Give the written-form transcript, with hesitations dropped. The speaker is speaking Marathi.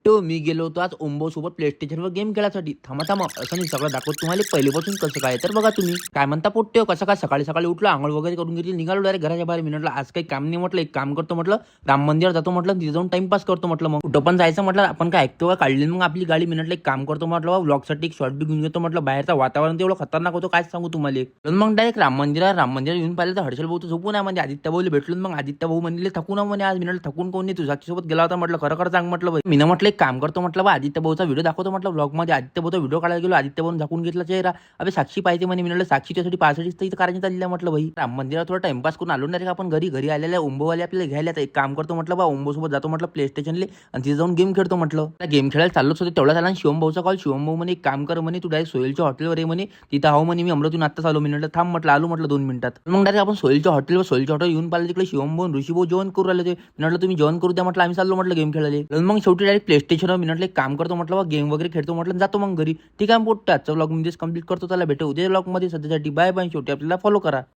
पोट्टो मी गेलो होतो आज ओंबो सोबत प्ले स्टेशनवर गेम खेळायसाठी. थांबा थांबा, असं नाही सगळं दाखवत तुम्हाला पहिलेपासून कसं काय. तर बघा तुम्ही काय म्हणता पोट्टो, कसं काय सकाळी सकाळी उठलो, आंघोळ वगैरे करून घेतली, निघालो डायरेक्ट घराच्या बाहेर. मी म्हटलं आज काही काम नाही, म्हटलं एक काम करतो, म्हटलं राम मंदिर जातो, म्हटलं तिथे जाऊन टाइमपास करतो. म्हटलं मग कुठं पण जायचं, म्हटलं आपण काय ऐकतो का, काढली मग आपली गाडी. मी म्हटलं एक काम करतो, म्हटलं व्लॉगसाठी एक शॉर्ट बी घेऊन घेतो. म्हटलं बाहेरचं वातावरण तेवढं खतरनाक होतं काय सांगू तुम्हाला. पण मग डायरेक्ट राम मंदिरात येऊन पाहिलं तर हर्षल भाऊ तर झोपून आहे. म्हणजे आदित्य भाऊला भेटलो, मग आदित्य भाऊ म्हणले थकून म्हणे आज. मी म्हटलं थकून कोण नाही, तू साक्षीसोबत गेला होता. म्हटलं खरं खरं सांग, म्हटलं मी म्हटलं एक काम करतो, म्हटलं आदित्य भाऊचा व्हिडिओ दाखवतो, म्हटलं व्लॉगमध्ये. आदित्य भाऊचा व्हिडिओ काढायला गेलो, आदित्य भाऊन झाकून घेतला चेहरा. अबे साक्षी पाहिजे म्हणे. मी म्हटलं साक्षीच्यासाठी पाहायसाठी इथं करायचं चाललं. म्हटलं भाई राम मंदिरात थोडा टाइमपास करून आलो नाही आपण घरी आलेल्या ओंबोवाले आपल्याला घ्यायला. तर एक काम करतो, म्हटलं ओंबो सोबत जातो, म्हटलं प्ले स्टेशनले आणि तिथे जाऊन गेम खेळतो. म्हटलं गेम खेळायला चाललोच होते तेवढ्या झाला शिवम भाऊचा कॉल. शिवम भाऊ म्हणे एक काम कर म्हणे, तू डायरेक्ट सोयलच्या हॉटेलवर ये म्हणे, तिथं आहो म्हणे. मी अमरावतीहून आत्ताच आलो. मी म्हटलं थांब, म्हटलं आलो, म्हटलं 2 मिनिटात. मग डायरेक्ट आपण सोयलच्या हॉटेल येऊन पाहिलं. तिकडे शिवम भाऊ ऋषी भाऊ जेवण करू राहिले. ते म्हटलं तुम्ही जेवण करू द्या, म्हटलं आम्ही चाललो, म्हटलं गेम खेळायला. मग शेवटी डायरेक्ट प्ले स्टेशनवर मी म्हटलं एक काम करतो, म्हटलं गेम वगैरे खेळतो, म्हटलं जातो मग घरी. ठीक आहे पोट्ट, आजचा व्लॉग मध्येच कंप्लीट करतो. त्याला भेटू उद्या व्लॉग मध्ये. सध्यासाठी बाय बाय. शेवटी आपल्याला फॉलो करा.